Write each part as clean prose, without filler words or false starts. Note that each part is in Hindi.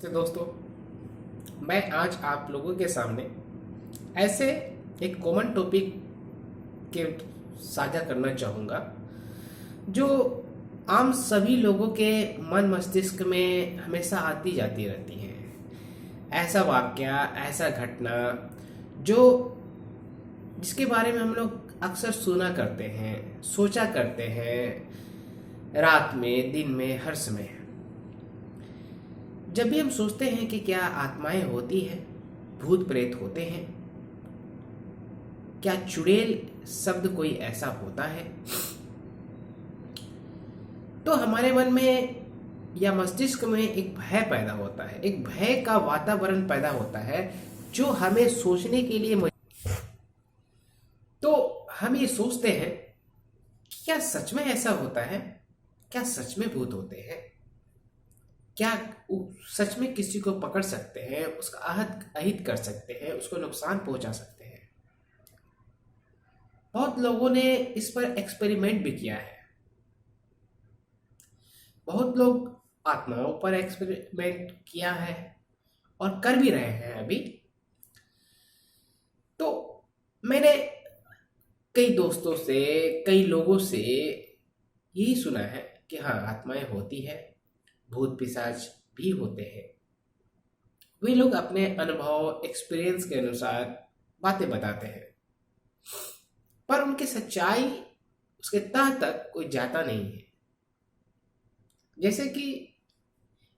तो दोस्तों, मैं आज आप लोगों के सामने ऐसे एक कॉमन टॉपिक के साझा करना चाहूँगा जो आम सभी लोगों के मन मस्तिष्क में हमेशा आती जाती रहती है। ऐसा वाक्या, ऐसा घटना जो जिसके बारे में हम लोग अक्सर सुना करते हैं, सोचा करते हैं, रात में, दिन में, हर समय। जब भी हम सोचते हैं कि क्या आत्माएं होती हैं, भूत प्रेत होते हैं, क्या चुड़ैल शब्द कोई ऐसा होता है, तो हमारे मन में या मस्तिष्क में एक भय पैदा होता है, एक भय का वातावरण पैदा होता है जो हमें सोचने के लिए तो हम ये सोचते हैं कि क्या सच में ऐसा होता है, क्या सच में भूत होते हैं, क्या वो सच में किसी को पकड़ सकते हैं, उसका आहत अहित कर सकते हैं, उसको नुकसान पहुंचा सकते हैं। बहुत लोगों ने इस पर एक्सपेरिमेंट भी किया है। बहुत लोग आत्माओं पर एक्सपेरिमेंट किया है और कर भी रहे हैं अभी। तो मैंने कई दोस्तों से, कई लोगों से यही सुना है कि हाँ, आत्माएं होती है, भूत पिशाच भी होते हैं। वे लोग अपने अनुभव, एक्सपीरियंस के अनुसार बातें बताते हैं, पर उनकी सच्चाई, उसके तह तक कोई जाता नहीं है। जैसे कि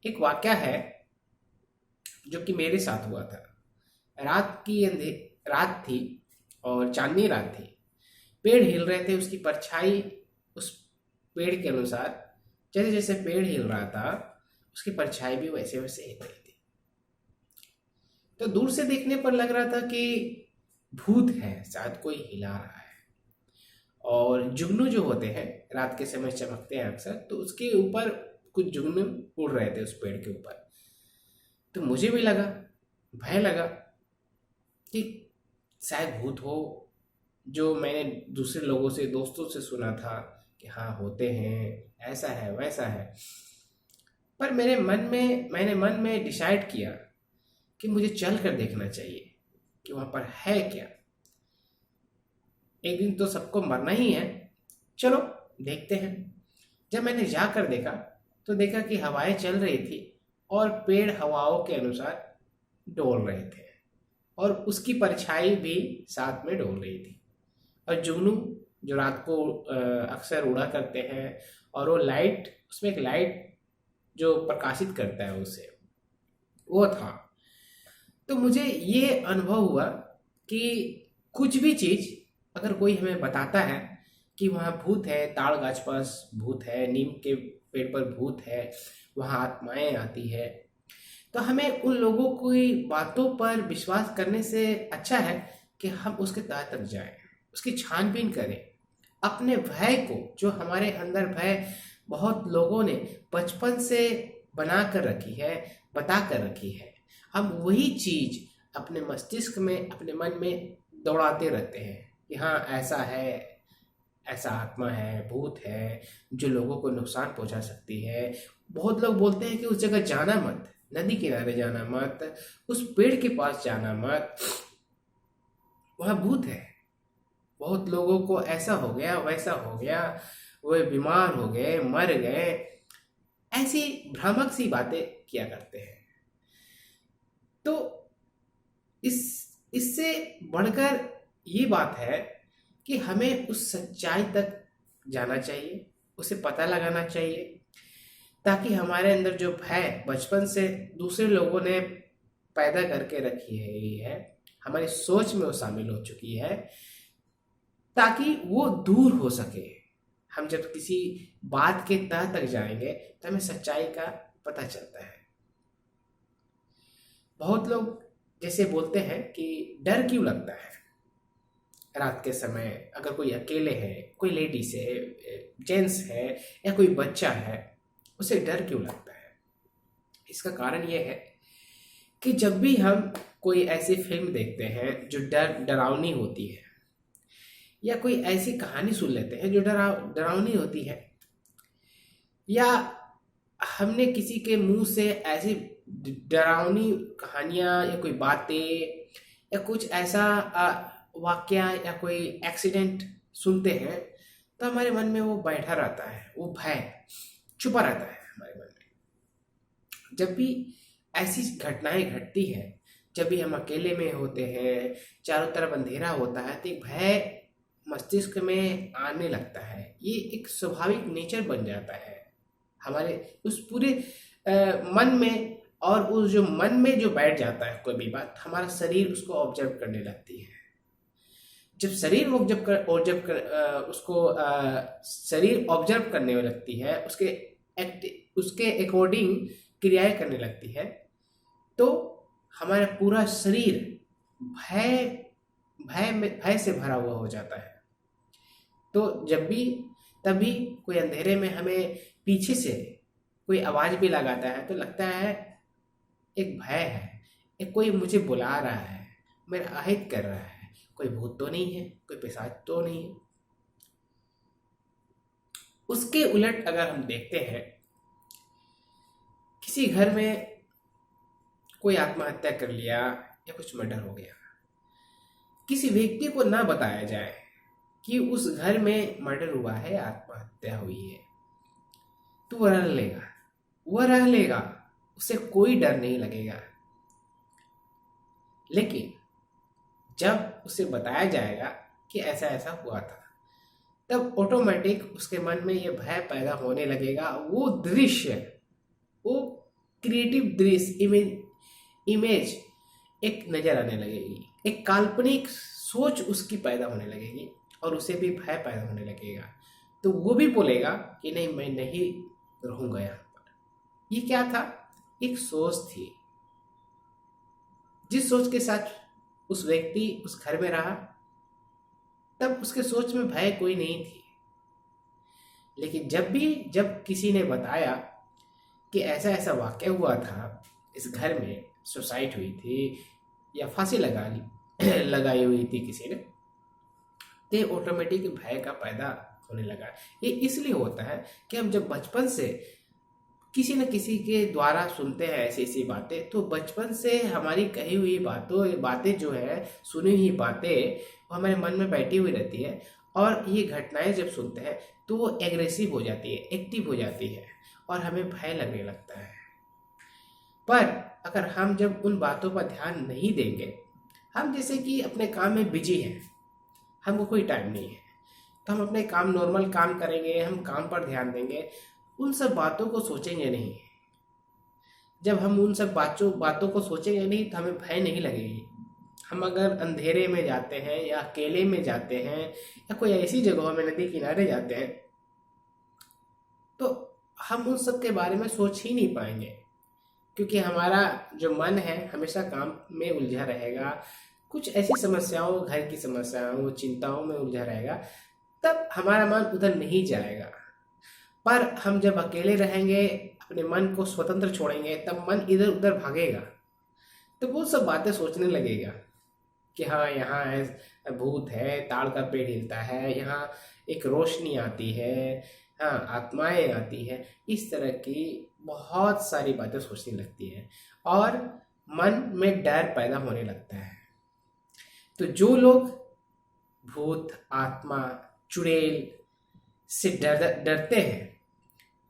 एक वाक्या है जो कि मेरे साथ हुआ था। रात थी और चांदनी रात थी। पेड़ हिल रहे थे, उसकी परछाई उस पेड़ के अनुसार, जैसे जैसे पेड़ हिल रहा था उसकी परछाई भी वैसे वैसे हिल रही थी। तो दूर से देखने पर लग रहा था कि भूत है, शायद कोई हिला रहा है। और जुगनू जो होते हैं, रात के समय चमकते हैं अक्सर, तो उसके ऊपर कुछ जुगनू उड़ रहे थे उस पेड़ के ऊपर। तो मुझे भी लगा, भय लगा कि शायद भूत हो, जो मैंने दूसरे लोगों से, दोस्तों से सुना था कि हाँ होते हैं, ऐसा है वैसा है। पर मैंने मन में डिसाइड किया कि मुझे चल कर देखना चाहिए कि वहाँ पर है क्या। एक दिन तो सबको मरना ही है, चलो देखते हैं। जब मैंने जाकर देखा तो देखा कि हवाएं चल रही थी और पेड़ हवाओं के अनुसार डोल रहे थे और उसकी परछाई भी साथ में डोल रही थी। और जुगनू जो रात को अक्सर उड़ा करते हैं, और वो लाइट, उसमें एक लाइट जो प्रकाशित करता है उसे, वो था। तो मुझे ये अनुभव हुआ कि कुछ भी चीज़ अगर कोई हमें बताता है कि वहाँ भूत है, ताड़ गाछ पास भूत है, नीम के पेड़ पर भूत है, वहाँ आत्माएं आती है, तो हमें उन लोगों की बातों पर विश्वास करने से अच्छा है कि हम उसके तह तक जाएं, उसकी छानबीन करें। अपने भय को, जो हमारे अंदर भय बहुत लोगों ने बचपन से बना कर रखी है, बता कर रखी है, हम वही चीज अपने मस्तिष्क में, अपने मन में दौड़ाते रहते हैं कि हाँ ऐसा है, ऐसा आत्मा है, भूत है जो लोगों को नुकसान पहुंचा सकती है। बहुत लोग बोलते हैं कि उस जगह जाना मत, नदी किनारे जाना मत, उस पेड़ के पास जाना मत, वहाँ भूत है। बहुत लोगों को ऐसा हो गया, वैसा हो गया, वे बीमार हो गए, मर गए, ऐसी भ्रामक सी बातें किया करते हैं। तो इस इससे बढ़कर ये बात है कि हमें उस सच्चाई तक जाना चाहिए, उसे पता लगाना चाहिए, ताकि हमारे अंदर जो भय बचपन से दूसरे लोगों ने पैदा करके रखी है, ये है हमारी सोच में वो शामिल हो चुकी है, ताकि वो दूर हो सके। हम जब किसी बात के तह तक जाएंगे तो हमें सच्चाई का पता चलता है। बहुत लोग जैसे बोलते हैं कि डर क्यों लगता है रात के समय, अगर कोई अकेले है, कोई लेडीज है, जेंट्स है, या कोई बच्चा है, उसे डर क्यों लगता है। इसका कारण यह है कि जब भी हम कोई ऐसी फिल्म देखते हैं जो डरावनी होती है, या कोई ऐसी कहानी सुन लेते हैं जो डरावनी होती है, या हमने किसी के मुंह से ऐसी डरावनी कहानियाँ या कोई बातें या कुछ ऐसा वाकया या कोई एक्सीडेंट सुनते हैं, तो हमारे मन में वो बैठा रहता है, वो भय छुपा रहता है हमारे मन में। जब भी ऐसी घटनाएं घटती हैं, जब भी हम अकेले में होते हैं, चारों तरफ अंधेरा होता है, तो एक भय मस्तिष्क में आने लगता है। ये एक स्वाभाविक नेचर बन जाता है हमारे उस पूरे मन में। और उस जो मन में जो बैठ जाता है कोई भी बात, हमारा शरीर उसको ऑब्जर्व करने लगती है। जब शरीर शरीर ऑब्जर्व करने में लगती है, उसके अकॉर्डिंग क्रियाएं करने लगती है, तो हमारा पूरा शरीर भय भय से भरा हुआ हो जाता है। तो तभी कोई अंधेरे में हमें पीछे से कोई आवाज भी लगाता है, तो लगता है एक भय है, एक कोई मुझे बुला रहा है, मेरा आहित कर रहा है, कोई भूत तो नहीं है, कोई पिशाच तो नहीं है। उसके उलट अगर हम देखते हैं, किसी घर में कोई आत्महत्या कर लिया या कुछ मर्डर हो गया, किसी व्यक्ति को ना बताया जाए कि उस घर में मर्डर हुआ है, आत्महत्या हुई है, तो वह रह लेगा, उसे कोई डर नहीं लगेगा। लेकिन जब उसे बताया जाएगा कि ऐसा ऐसा हुआ था, तब ऑटोमेटिक उसके मन में यह भय पैदा होने लगेगा। वो दृश्य, वो क्रिएटिव दृश्य, इमेज एक नजर आने लगेगी, एक काल्पनिक सोच उसकी पैदा होने लगेगी, और उसे भी भय पैदा होने लगेगा। तो वो भी बोलेगा कि नहीं, मैं नहीं रहूंगा यहाँ पर। ये क्या था? एक सोच थी। जिस सोच के साथ उस व्यक्ति उस घर में रहा, तब उसके सोच में भय कोई नहीं थी। लेकिन जब किसी ने बताया कि ऐसा ऐसा वाकया हुआ था, इस घर में सुसाइड हुई थी या फांसी लगाई हुई थी किसी ने, तो ऑटोमेटिक भय का पैदा होने लगा। ये इसलिए होता है कि हम जब बचपन से किसी न किसी के द्वारा सुनते हैं ऐसी ऐसी बातें, तो बचपन से हमारी कही हुई बातें जो है, सुनी हुई बातें, वो हमारे मन में बैठी हुई रहती है। और ये घटनाएं जब सुनते हैं तो वो एग्रेसिव हो जाती है, एक्टिव हो जाती है, और हमें भय लगने लगता है। पर अगर हम जब उन बातों पर ध्यान नहीं देंगे, हम जैसे कि अपने काम में बिजी हैं, हमको कोई टाइम नहीं है, तो हम अपने काम, नॉर्मल काम करेंगे, हम काम पर ध्यान देंगे, उन सब बातों को सोचेंगे नहीं। जब हम उन सब बातों को सोचेंगे नहीं, तो हमें भय नहीं लगेगी। हम अगर अंधेरे में जाते हैं या अकेले में जाते हैं या कोई ऐसी जगह में नदी किनारे जाते हैं, तो हम उन सब के बारे में सोच ही नहीं पाएंगे, क्योंकि हमारा जो मन है हमेशा काम में उलझा रहेगा, कुछ ऐसी समस्याओं, घर की समस्याओं, चिंताओं में उलझा रहेगा, तब हमारा मन उधर नहीं जाएगा। पर हम जब अकेले रहेंगे, अपने मन को स्वतंत्र छोड़ेंगे, तब मन इधर उधर भागेगा, तो वो सब बातें सोचने लगेगा कि हाँ, यहाँ है, भूत है, ताड़ का पेड़ हिलता है, यहाँ एक रोशनी आती है, हाँ, आत्माएं आती है। इस तरह की बहुत सारी बातें सोचने लगती है, और मन में डर पैदा होने लगता है। तो जो लोग भूत, आत्मा, चुड़ैल से डरते हैं,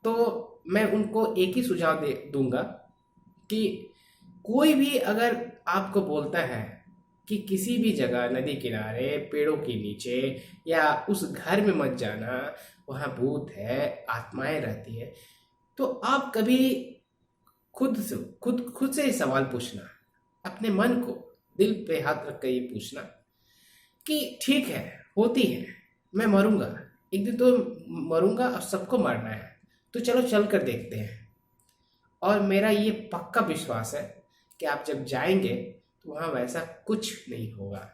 तो मैं उनको एक ही सुझाव दूंगा कि कोई भी अगर आपको बोलता है कि किसी भी जगह, नदी किनारे, पेड़ों के नीचे या उस घर में मत जाना, वहाँ भूत है, आत्माएं रहती है, तो आप कभी खुद से सवाल पूछना, अपने मन को दिल पे हाथ रख कर ये पूछना कि ठीक है, होती है, मैं मरूंगा, एक दिन तो मरूंगा और सबको मरना है, तो चलो चल कर देखते हैं। और मेरा ये पक्का विश्वास है कि आप जब जाएंगे तो वहाँ वैसा कुछ नहीं होगा।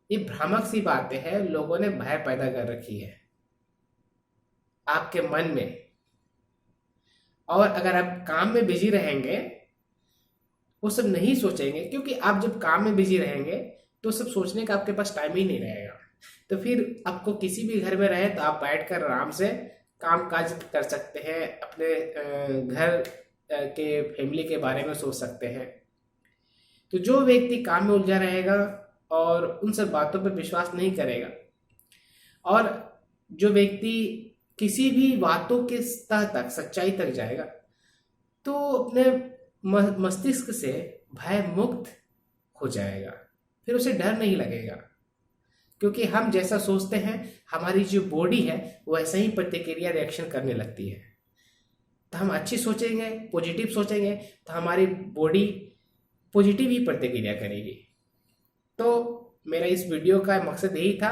ये भ्रामक सी बातें हैं, लोगों ने भय पैदा कर रखी है आपके मन में। और अगर आप काम में बिजी रहेंगे, वो सब नहीं सोचेंगे, क्योंकि आप जब काम में बिजी रहेंगे तो सब सोचने का आपके पास टाइम ही नहीं रहेगा। तो फिर आपको किसी भी घर में रहे तो आप बैठकर आराम से काम काज कर सकते हैं, अपने घर के फैमिली के बारे में सोच सकते हैं। तो जो व्यक्ति काम में उलझा रहेगा और उन सब बातों पर विश्वास नहीं करेगा, और जो व्यक्ति किसी भी बातों के तह तक, सच्चाई तक जाएगा, तो अपने मस्तिष्क से भय मुक्त हो जाएगा। फिर उसे डर नहीं लगेगा, क्योंकि हम जैसा सोचते हैं हमारी जो बॉडी है वैसा ही प्रतिक्रिया, रिएक्शन करने लगती है। तो हम अच्छी सोचेंगे, पॉजिटिव सोचेंगे, तो हमारी बॉडी पॉजिटिव ही प्रतिक्रिया करेगी। तो मेरा इस वीडियो का मकसद यही था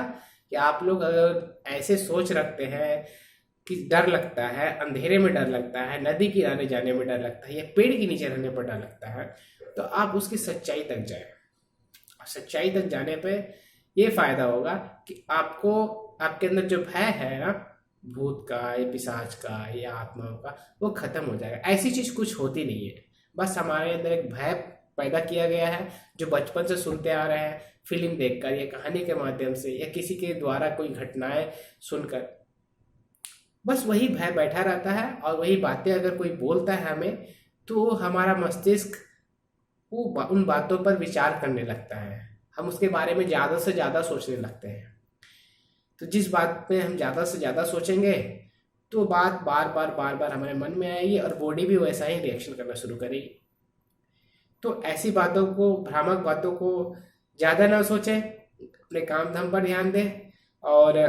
कि आप लोग अगर ऐसे सोच रखते हैं कि डर लगता है, अंधेरे में डर लगता है, नदी किनारे जाने में डर लगता है, या पेड़ के नीचे रहने पर डर लगता है, तो आप उसकी सच्चाई तक जाएं। और सच्चाई तक जाने पे ये फायदा होगा कि आपको, आपके अंदर जो भय है ना, भूत का या पिशाच का या आत्माओं का, वो खत्म हो जाएगा। ऐसी चीज कुछ होती नहीं है, बस हमारे अंदर एक भय पैदा किया गया है जो बचपन से सुनते आ रहे हैं, फिल्म देखकर या कहानी के माध्यम से या किसी के द्वारा कोई घटनाएं सुनकर। बस वही भय बैठा रहता है, और वही बातें अगर कोई बोलता है हमें, तो हमारा मस्तिष्क वो उन बातों पर विचार करने लगता है, हम उसके बारे में ज़्यादा से ज़्यादा सोचने लगते हैं। तो जिस बात पे हम ज़्यादा से ज़्यादा सोचेंगे, तो बात बार बार हमारे मन में आएगी, और बॉडी भी वैसा ही रिएक्शन करना शुरू करेगी। तो ऐसी बातों को, भ्रामक बातों को ज़्यादा ना सोचें, अपने काम धाम पर ध्यान दें, और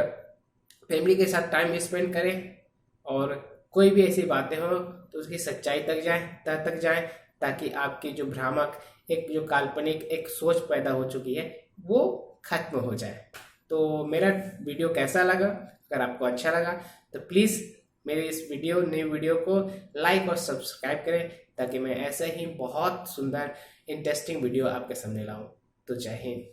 फैमिली के साथ टाइम स्पेंड करें। और कोई भी ऐसी बातें हो तो उसकी सच्चाई तक जाएं, तह तक जाएं, ताकि आपकी जो भ्रामक, एक जो काल्पनिक एक सोच पैदा हो चुकी है, वो खत्म हो जाए। तो मेरा वीडियो कैसा लगा? अगर आपको अच्छा लगा तो प्लीज़ मेरे इस नई वीडियो को लाइक और सब्सक्राइब करें, ताकि मैं ऐसे ही बहुत सुंदर इंटरेस्टिंग वीडियो आपके सामने लाऊं। तो जय हिंद।